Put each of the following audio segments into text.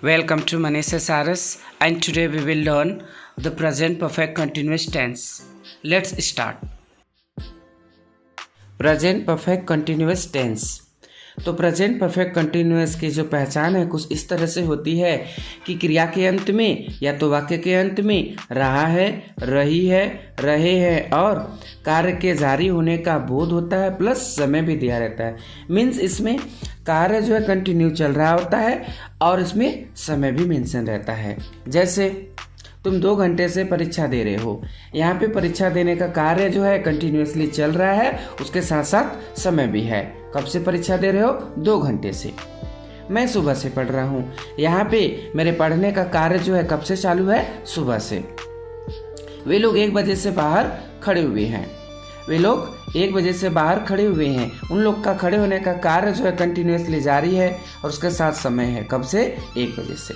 Welcome to Manisha Saras, and today we will learn the present perfect continuous tense. Let's start. Present perfect continuous tense. तो present perfect continuous की जो पहचान है कुछ इस तरह से होती है कि क्रिया के अंत में या तो वाक्य के अंत में रहा है, रही है, रहे हैं और कार्य के जारी होने का बोध होता है, प्लस समय भी दिया रहता है। मीन्स इसमें कार्य जो है कंटिन्यू चल रहा होता है और इसमें समय भी मेंशन रहता है। जैसे तुम 2 घंटे से परीक्षा दे रहे हो, यहाँ पे परीक्षा देने का कार्य जो है कंटिन्यूअसली चल रहा है, उसके साथ साथ समय भी है। कब से परीक्षा दे रहे हो? 2 घंटे से। मैं सुबह से पढ़ रहा हूँ, यहाँ पे मेरे पढ़ने का कार्य जो है कब से चालू है? सुबह से। वे लोग 1 बजे से बाहर खड़े हुए हैं। वे लोग 1 बजे से बाहर खड़े हुए हैं। उन लोग का खड़े होने का कार्य जो है कंटिन्यूअसली जारी है और उसके साथ समय है। कब से? 1 बजे से।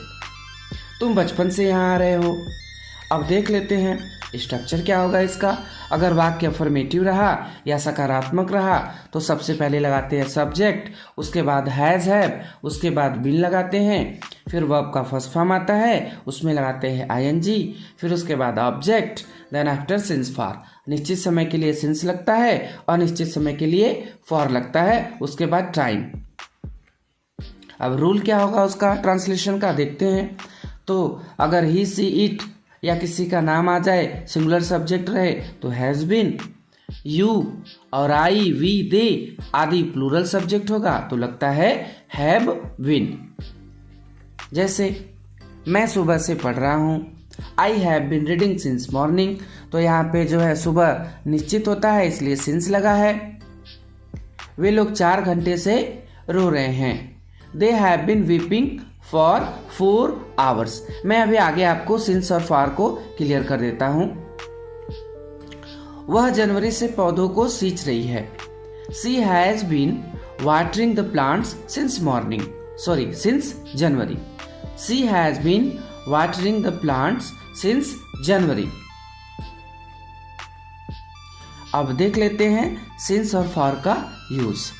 तुम बचपन से यहाँ आ रहे हो। अब देख लेते हैं स्ट्रक्चर क्या होगा इसका। अगर वाक्य अफर्मेटिव रहा या सकारात्मक रहा तो सबसे पहले लगाते हैं सब्जेक्ट, उसके बाद हैज हैव, उसके बाद बीन लगाते हैं, फिर वर्ब का फर्स्ट फॉर्म आता है, उसमें लगाते हैं आईएनजी, फिर उसके बाद object, then after since for. निश्चित समय के लिए सिंस लगता है और निश्चित समय के लिए फॉर लगता है, उसके बाद टाइम। अब रूल क्या होगा उसका ट्रांसलेशन का देखते हैं। तो अगर ही सी इट या किसी का नाम आ जाए, सिंगुलर सब्जेक्ट रहे तो हैज बीन, यू और आई, वी, दे आदि प्लूरल सब्जेक्ट होगा तो लगता है हैव बीन। जैसे मैं सुबह से पढ़ रहा हूँ, I have been reading since morning, तो यहाँ पे जो है सुबह निश्चित होता है इसलिए सिंस लगा है। वे लोग 4 घंटे से रो रहे हैं, they have been weeping for 4 hours. मैं अभी आगे आपको सिंस और फॉर को क्लियर कर देता हूं। वह जनवरी से पौधों को सींच रही है, she has been watering the plants since morning, since January. She has been watering the plants since January. अब देख लेते हैं सिंस और फॉर का use.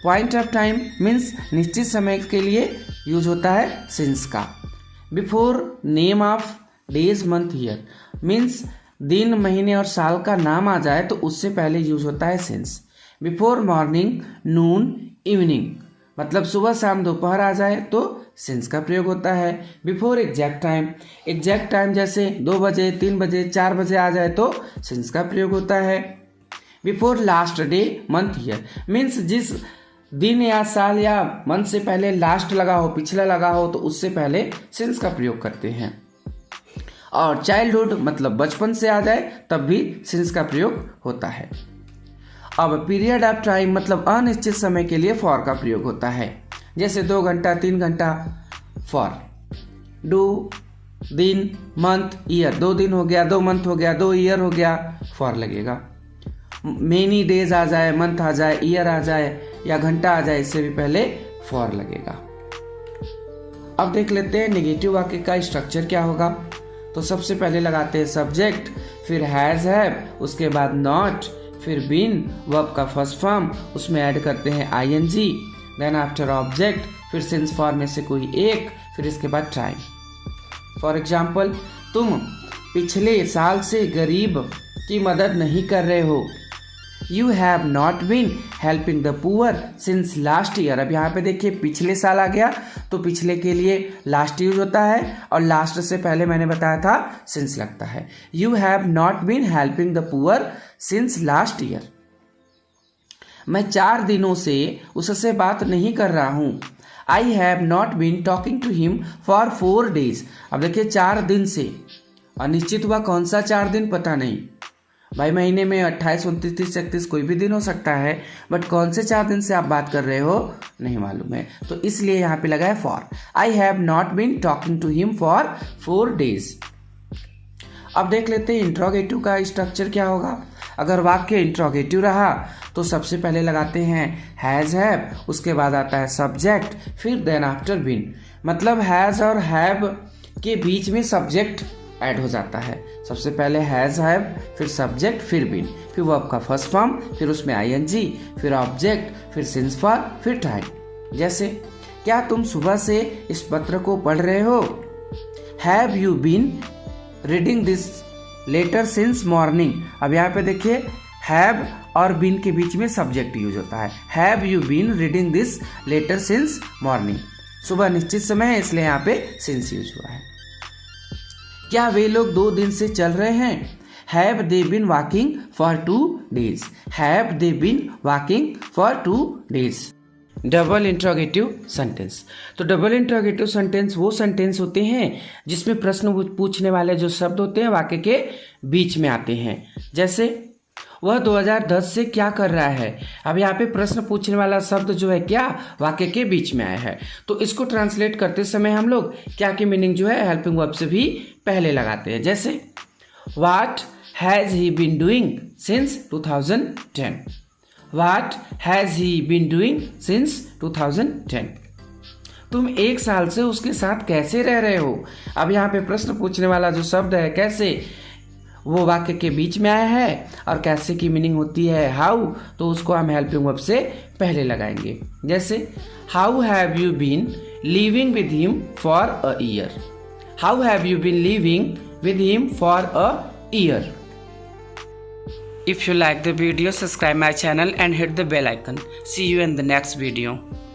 Point of time means निश्चित समय के लिए यूज होता है सिंस का। Before name of days month year means दिन, महीने और साल का नाम आ जाए तो उससे पहले यूज होता है सिंस। बिफोर मॉर्निंग, नून, इवनिंग मतलब सुबह, शाम, दोपहर आ जाए तो सिंस का प्रयोग होता है। बिफोर एग्जैक्ट टाइम जैसे 2 बजे, 3 बजे, 4 बजे आ जाए तो सिंस का प्रयोग होता है। Before last day month year means जिस दिन या साल या मंथ से पहले लास्ट लगा हो, पिछला लगा हो तो उससे पहले सिंस का प्रयोग करते हैं। और चाइल्डहुड मतलब बचपन से आ जाए तब भी सिंस का प्रयोग होता है। अब पीरियड ऑफ टाइम मतलब अनिश्चित समय के लिए फॉर का प्रयोग होता है। जैसे 2 घंटा, 3 घंटा, फॉर। डू, दिन, मंथ, ईयर, 2 दिन हो गया, 2 मंथ हो गया, 2 ईयर हो गया, फॉर लगेगा। मेनी डेज आ जाए, मंथ आ जाए, ईयर आ जाए या घंटा आ जाए, इससे भी पहले फॉर लगेगा। अब देख लेते हैं नेगेटिव वाक्य का स्ट्रक्चर क्या होगा। तो सबसे पहले लगाते हैं सब्जेक्ट, फिर हैज हैव, उसके बाद नॉट, फिर बीन, वर्ब का फर्स्ट फॉर्म, उसमें ऐड करते हैं आईएनजी, देन आफ्टर ऑब्जेक्ट, फिर सिंस फॉर में से कोई एक, फिर इसके बाद टाइम। फॉर एग्जाम्पल, तुम पिछले साल से गरीब की मदद नहीं कर रहे हो। You have not been helping the poor since last year। अब यहाँ पे देखिए पिछले साल आ गया तो पिछले के लिए लास्ट यूज होता है और लास्ट से पहले मैंने बताया था since लगता है। You have not been helping the poor since last year। मैं 4 दिनों से उससे बात नहीं कर रहा हूँ। I have not been talking to him for 4 days। अब देखिए 4 दिन से, और निश्चित हुआ कौन सा 4 दिन पता नहीं भाई, महीने में 28, 29, 30, 31 कोई भी दिन हो सकता है, बट कौन से 4 दिन से आप बात कर रहे हो नहीं मालूम है, तो इसलिए यहाँ पे लगा है for. I have not been talking to him for 4 days. अब देख लेते हैं इंट्रोगेटिव का स्ट्रक्चर क्या होगा। अगर वाक्य इंट्रोगेटिव रहा तो सबसे पहले लगाते हैं हैज हैव, उसके बाद आता है सब्जेक्ट, फिर देन आफ्टर बीन मतलब हैज और हैव के बीच में सब्जेक्ट ऐड हो जाता है। सबसे पहले हैज हैव, फिर सब्जेक्ट, फिर बीन, फिर वर्ब का फर्स्ट फॉर्म, फिर उसमें आईएनजी, फिर ऑब्जेक्ट, फिर सिंस फॉर, फिर टाइम। जैसे क्या तुम सुबह से इस पत्र को पढ़ रहे हो? Have you been reading this letter since morning. अब यहाँ पे देखिए हैव और बीन के बीच में सब्जेक्ट यूज होता है। Have you been reading this letter since morning. सुबह निश्चित समय है इसलिए यहाँ पे सिंस यूज हुआ है। क्या वे लोग 2 दिन से चल रहे हैं? Have they been walking for 2 days। Have they been walking for 2 days। Double interrogative sentence. तो डबल इंट्रोगेटिव सेंटेंस वो सेंटेंस होते हैं जिसमें प्रश्न पूछने वाले जो शब्द होते हैं वाक्य के बीच में आते हैं। जैसे वह 2010 से क्या कर रहा है। अब यहाँ पे प्रश्न पूछने वाला शब्द जो है क्या वाक्य के बीच में आया है, तो इसको ट्रांसलेट करते समय हम लोग क्या की मीनिंग जो है हेल्पिंग वर्ब से भी पहले लगाते हैं। जैसे what has he been doing since 2010। What has he been doing since 2010। तुम 1 साल से उसके साथ कैसे रह रहे हो। अब यहाँ पे प्रश्न पूछने वाला जो शब्द है कैसे, वो वाक्य के बीच में आया है और कैसे की मीनिंग होती है हाउ, तो उसको हम हेल्पिंग वर्ब से पहले लगाएंगे। जैसे how have you been living with him for a year. How have you been living with him for a year. If you like the video, subscribe my channel and hit the bell icon. See you in the next video.